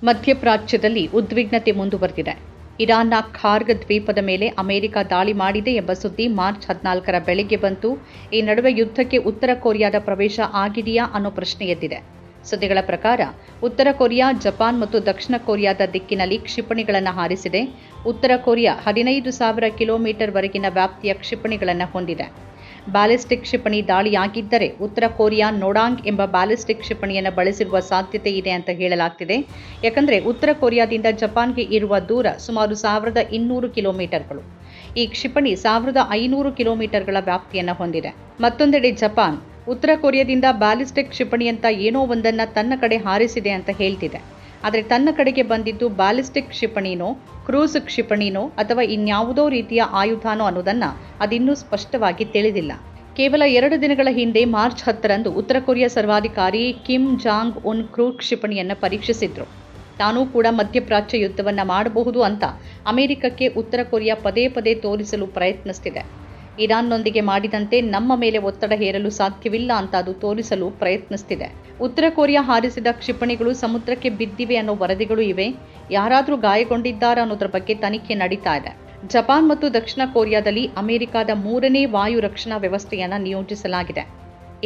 ಮಧ್ಯಪ್ರಾಚ್ಯದಲ್ಲಿ ಉದ್ವಿಗ್ನತೆ ಮುಂದುವರೆದಿದೆ. ಇರಾನ್ನ ಖಾರ್ಗ್ ದ್ವೀಪದ ಮೇಲೆ ಅಮೆರಿಕ ದಾಳಿ ಮಾಡಿದೆ ಎಂಬ ಸುದ್ದಿ ಮಾರ್ಚ್ 14ರ ಬೆಳಗ್ಗೆ ಬಂತು. ಈ ನಡುವೆ ಯುದ್ಧಕ್ಕೆ ಉತ್ತರ ಕೊರಿಯಾದ ಪ್ರವೇಶ ಆಗಿದೆಯಾ ಅನ್ನೋ ಪ್ರಶ್ನೆ ಎದ್ದಿದೆ. ಸುದ್ದಿಗಳ ಪ್ರಕಾರ ಉತ್ತರ ಕೊರಿಯಾ, ಜಪಾನ್ ಮತ್ತು ದಕ್ಷಿಣ ಕೊರಿಯಾದ ದಿಕ್ಕಿನಲ್ಲಿ ಕ್ಷಿಪಣಿಗಳನ್ನು ಹಾರಿಸಿದೆ. ಉತ್ತರ ಕೊರಿಯಾ 15,000 ಕಿಲೋಮೀಟರ್ ವರೆಗಿನ ವ್ಯಾಪ್ತಿಯ ಕ್ಷಿಪಣಿಗಳನ್ನು ಹೊಂದಿದೆ. ಬ್ಯಾಲಿಸ್ಟಿಕ್ ಕ್ಷಿಪಣಿ ದಾಳಿಯಾಗಿದ್ದರೆ ಉತ್ತರ ಕೊರಿಯಾ ನೋಡಾಂಗ್ ಎಂಬ ಬ್ಯಾಲಿಸ್ಟಿಕ್ ಕ್ಷಿಪಣಿಯನ್ನು ಬಳಸಿರುವ ಸಾಧ್ಯತೆ ಇದೆ ಅಂತ ಹೇಳಲಾಗ್ತಿದೆ. ಯಾಕಂದರೆ ಉತ್ತರ ಕೊರಿಯಾದಿಂದ ಜಪಾನ್ಗೆ ಇರುವ ದೂರ ಸುಮಾರು 1,200 ಕಿಲೋಮೀಟರ್ಗಳು. ಈ ಕ್ಷಿಪಣಿ 1,500 ಕಿಲೋಮೀಟರ್ಗಳ ವ್ಯಾಪ್ತಿಯನ್ನು ಹೊಂದಿದೆ. ಮತ್ತೊಂದೆಡೆ ಜಪಾನ್ ಉತ್ತರ ಕೊರಿಯಾದಿಂದ ಬ್ಯಾಲಿಸ್ಟಿಕ್ ಕ್ಷಿಪಣಿಯಂತ ಏನೋ ಒಂದನ್ನು ತನ್ನ ಕಡೆ ಹಾರಿಸಿದೆ ಅಂತ ಹೇಳ್ತಿದೆ. ಆದರೆ ತನ್ನ ಕಡೆಗೆ ಬಂದಿದ್ದು ಬ್ಯಾಲಿಸ್ಟಿಕ್ ಕ್ಷಿಪಣಿನೋ, ಕ್ರೂಸ್ ಕ್ಷಿಪಣಿನೋ ಅಥವಾ ಇನ್ಯಾವುದೋ ರೀತಿಯ ಆಯುಧನೋ ಅನ್ನೋದನ್ನು ಅದಿನ್ನೂ ಸ್ಪಷ್ಟವಾಗಿ ತಿಳಿದಿಲ್ಲ. ಕೇವಲ 2 ದಿನಗಳ ಹಿಂದೆ ಮಾರ್ಚ್ 10ರಂದು ಉತ್ತರ ಕೊರಿಯಾ ಸರ್ವಾಧಿಕಾರಿ ಕಿಮ್ ಜಾಂಗ್ ಉನ್ ಕ್ರೂಸ್ ಕ್ಷಿಪಣಿಯನ್ನು ಪರೀಕ್ಷಿಸಿದ್ರು. ತಾನೂ ಕೂಡ ಮಧ್ಯಪ್ರಾಚ್ಯ ಯುದ್ಧವನ್ನು ಮಾಡಬಹುದು ಅಂತ ಅಮೆರಿಕಕ್ಕೆ ಉತ್ತರ ಕೊರಿಯಾ ಪದೇ ಪದೇ ತೋರಿಸಲು ಪ್ರಯತ್ನಿಸ್ತಿದೆ. ಇರಾನ್ನೊಂದಿಗೆ ಮಾಡಿದಂತೆ ನಮ್ಮ ಮೇಲೆ ಒತ್ತಡ ಹೇರಲು ಸಾಧ್ಯವಿಲ್ಲ ಅಂತ ಅದು ತೋರಿಸಲು ಪ್ರಯತ್ನಿಸ್ತಿದೆ. ಉತ್ತರ ಕೊರಿಯಾ ಹಾರಿಸಿದ ಕ್ಷಿಪಣಿಗಳು ಸಮುದ್ರಕ್ಕೆ ಬಿದ್ದಿವೆ ಅನ್ನೋ ವರದಿಗಳು ಇವೆ. ಯಾರಾದರೂ ಗಾಯಗೊಂಡಿದ್ದಾರಾ ಅನ್ನೋದ್ರ ಬಗ್ಗೆ ತನಿಖೆ ನಡೀತಾ ಇದೆ. ಜಪಾನ್ ಮತ್ತು ದಕ್ಷಿಣ ಕೊರಿಯಾದಲ್ಲಿ ಅಮೆರಿಕದ 3ನೇ ವಾಯು ರಕ್ಷಣಾ ವ್ಯವಸ್ಥೆಯನ್ನು ನಿಯೋಜಿಸಲಾಗಿದೆ.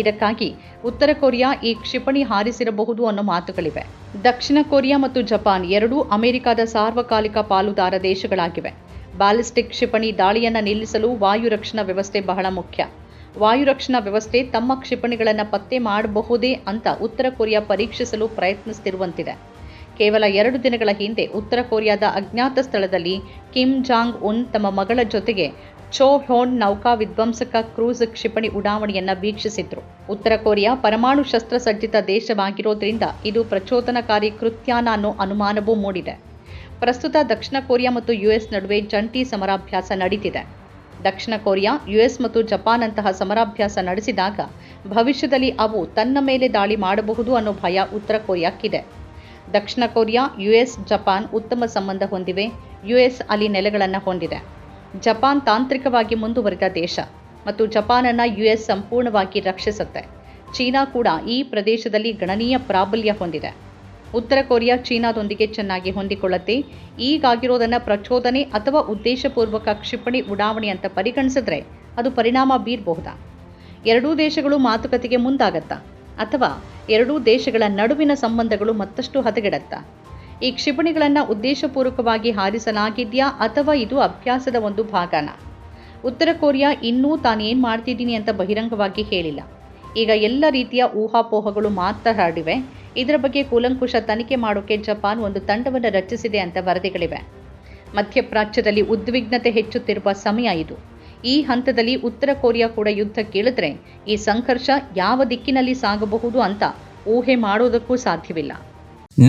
ಇದಕ್ಕಾಗಿ ಉತ್ತರ ಕೊರಿಯಾ ಈ ಕ್ಷಿಪಣಿ ಹಾರಿಸಿರಬಹುದು ಅನ್ನೋ ಮಾತುಗಳಿವೆ. ದಕ್ಷಿಣ ಕೊರಿಯಾ ಮತ್ತು ಜಪಾನ್ ಎರಡೂ ಅಮೆರಿಕದ ಸಾರ್ವಕಾಲಿಕ ಪಾಲುದಾರ ದೇಶಗಳಾಗಿವೆ. ಬ್ಯಾಲಿಸ್ಟಿಕ್ ಕ್ಷಿಪಣಿ ದಾಳಿಯನ್ನು ನಿಲ್ಲಿಸಲು ವಾಯು ರಕ್ಷಣಾ ವ್ಯವಸ್ಥೆ ಬಹಳ ಮುಖ್ಯ. ವಾಯು ರಕ್ಷಣಾ ವ್ಯವಸ್ಥೆ ತಮ್ಮ ಕ್ಷಿಪಣಿಗಳನ್ನು ಪತ್ತೆ ಮಾಡಬಹುದೇ ಅಂತ ಉತ್ತರ ಕೊರಿಯಾ ಪರೀಕ್ಷಿಸಲು ಪ್ರಯತ್ನಿಸುತ್ತಿರುವಂತಿದೆ. ಕೇವಲ 2 ದಿನಗಳ ಹಿಂದೆ ಉತ್ತರ ಕೊರಿಯಾದ ಅಜ್ಞಾತ ಸ್ಥಳದಲ್ಲಿ ಕಿಮ್ ಜಾಂಗ್ ಉನ್ ತಮ್ಮ ಮಗಳ ಜೊತೆಗೆ ಚೋಹ್ಯೋನ್ ನೌಕಾ ವಿಧ್ವಂಸಕ ಕ್ರೂಸ್ ಕ್ಷಿಪಣಿ ಉಡಾವಣೆಯನ್ನು ವೀಕ್ಷಿಸಿದ್ರು. ಉತ್ತರ ಕೊರಿಯಾ ಪರಮಾಣು ಶಸ್ತ್ರಸಜ್ಜಿತ ದೇಶವಾಗಿರೋದ್ರಿಂದ ಇದು ಪ್ರಚೋದನಕಾರಿ ಕೃತ್ಯಾನ ಅನ್ನೋ ಅನುಮಾನವೂ ಮೂಡಿದೆ. ಪ್ರಸ್ತುತ ದಕ್ಷಿಣ ಕೊರಿಯಾ ಮತ್ತು ಯುಎಸ್ ನಡುವೆ ಜಂಟಿ ಸಮರಾಭ್ಯಾಸ ನಡೀತಿದೆ. ದಕ್ಷಿಣ ಕೊರಿಯಾ, ಯುಎಸ್ ಮತ್ತು ಜಪಾನ್ ಅಂತಹ ಸಮರಾಭ್ಯಾಸ ನಡೆಸಿದಾಗ ಭವಿಷ್ಯದಲ್ಲಿ ಅವು ತನ್ನ ಮೇಲೆ ದಾಳಿ ಮಾಡಬಹುದು ಅನ್ನೋ ಭಯ ಉತ್ತರ ಕೊರಿಯಾಕ್ಕಿದೆ. ದಕ್ಷಿಣ ಕೊರಿಯಾ, ಯುಎಸ್, ಜಪಾನ್ ಉತ್ತಮ ಸಂಬಂಧ ಹೊಂದಿವೆ. ಯುಎಸ್ ಅಲ್ಲಿ ನೆಲೆಗಳನ್ನು ಹೊಂದಿದೆ. ಜಪಾನ್ ತಾಂತ್ರಿಕವಾಗಿ ಮುಂದುವರಿದ ದೇಶ ಮತ್ತು ಜಪಾನನ್ನು ಯುಎಸ್ ಸಂಪೂರ್ಣವಾಗಿ ರಕ್ಷಿಸುತ್ತೆ. ಚೀನಾ ಕೂಡ ಈ ಪ್ರದೇಶದಲ್ಲಿ ಗಣನೀಯ ಪ್ರಾಬಲ್ಯ ಹೊಂದಿದೆ. ಉತ್ತರ ಕೊರಿಯಾ ಚೀನಾದೊಂದಿಗೆ ಚೆನ್ನಾಗಿ ಹೊಂದಿಕೊಳ್ಳುತ್ತೆ. ಈಗಾಗಿರೋದನ್ನು ಪ್ರಚೋದನೆ ಅಥವಾ ಉದ್ದೇಶಪೂರ್ವಕ ಕ್ಷಿಪಣಿ ಉಡಾವಣೆ ಅಂತ ಪರಿಗಣಿಸಿದ್ರೆ ಅದು ಪರಿಣಾಮ ಬೀರಬಹುದಾ? ಎರಡೂ ದೇಶಗಳು ಮಾತುಕತೆಗೆ ಮುಂದಾಗತ್ತಾ ಅಥವಾ ಎರಡೂ ದೇಶಗಳ ನಡುವಿನ ಸಂಬಂಧಗಳು ಮತ್ತಷ್ಟು ಹದಗೆಡತ್ತಾ? ಈ ಕ್ಷಿಪಣಿಗಳನ್ನು ಉದ್ದೇಶಪೂರ್ವಕವಾಗಿ ಹಾರಿಸಲಾಗಿದೆಯಾ ಅಥವಾ ಇದು ಅಭ್ಯಾಸದ ಒಂದು ಭಾಗನಾ? ಉತ್ತರ ಕೊರಿಯಾ ಇನ್ನೂ ತಾನೇನು ಮಾಡ್ತಿದ್ದೀನಿ ಅಂತ ಬಹಿರಂಗವಾಗಿ ಹೇಳಿಲ್ಲ. ಈಗ ಎಲ್ಲ ರೀತಿಯ ಊಹಾಪೋಹಗಳು ಮಾತ್ರ ಹರಡಿವೆ. ಇದರ ಬಗ್ಗೆ ಕೂಲಂಕುಷ ತನಿಖೆ ಮಾಡೋಕೆ ಜಪಾನ್ ಒಂದು ತಂಡವನ್ನು ರಚಿಸಿದೆ ಅಂತ ವರದಿಗಳಿವೆ. ಮಧ್ಯಪ್ರಾಚ್ಯದಲ್ಲಿ ಉದ್ವಿಗ್ನತೆ ಹೆಚ್ಚುತ್ತಿರುವ ಸಮಯ ಇದು. ಈ ಹಂತದಲ್ಲಿ ಉತ್ತರ ಕೊರಿಯಾ ಕೂಡ ಯುದ್ಧಕ್ಕಿಳಿದ್ರೆ ಈ ಸಂಘರ್ಷ ಯಾವ ದಿಕ್ಕಿನಲ್ಲಿ ಸಾಗಬಹುದು ಅಂತ ಊಹೆ ಮಾಡೋದಕ್ಕೂ ಸಾಧ್ಯವಿಲ್ಲ.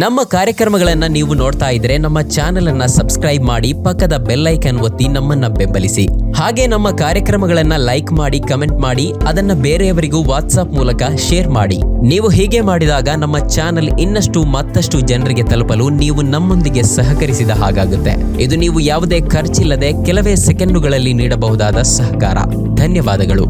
ನಮ್ಮ ಕಾರ್ಯಕ್ರಮಗಳನ್ನು ನೀವು ನೋಡ್ತಾ ಇದ್ರೆ ನಮ್ಮ ಚಾನೆಲ್ ಅನ್ನ ಸಬ್ಸ್ಕ್ರೈಬ್ ಮಾಡಿ, ಪಕ್ಕದ ಬೆಲ್ ಐಕಾನ್ ಒತ್ತಿ ನಮ್ಮನ್ನ ಬೆಂಬಲಿಸಿ. ಹಾಗೆ ನಮ್ಮ ಕಾರ್ಯಕ್ರಮಗಳನ್ನ ಲೈಕ್ ಮಾಡಿ, ಕಮೆಂಟ್ ಮಾಡಿ, ಅದನ್ನ ಬೇರೆಯವರಿಗೂ ವಾಟ್ಸ್ಆಪ್ ಮೂಲಕ ಶೇರ್ ಮಾಡಿ. ನೀವು ಹೀಗೆ ಮಾಡಿದಾಗ ನಮ್ಮ ಚಾನೆಲ್ ಇನ್ನಷ್ಟು ಮತ್ತಷ್ಟು ಜನರಿಗೆ ತಲುಪಲು ನೀವು ನಮ್ಮೊಂದಿಗೆ ಸಹಕರಿಸಿದ ಹಾಗಾಗುತ್ತೆ. ಇದು ನೀವು ಯಾವುದೇ ಖರ್ಚಿಲ್ಲದೆ ಕೆಲವೇ ಸೆಕೆಂಡುಗಳಲ್ಲಿ ನೀಡಬಹುದಾದ ಸಹಕಾರ. ಧನ್ಯವಾದಗಳು.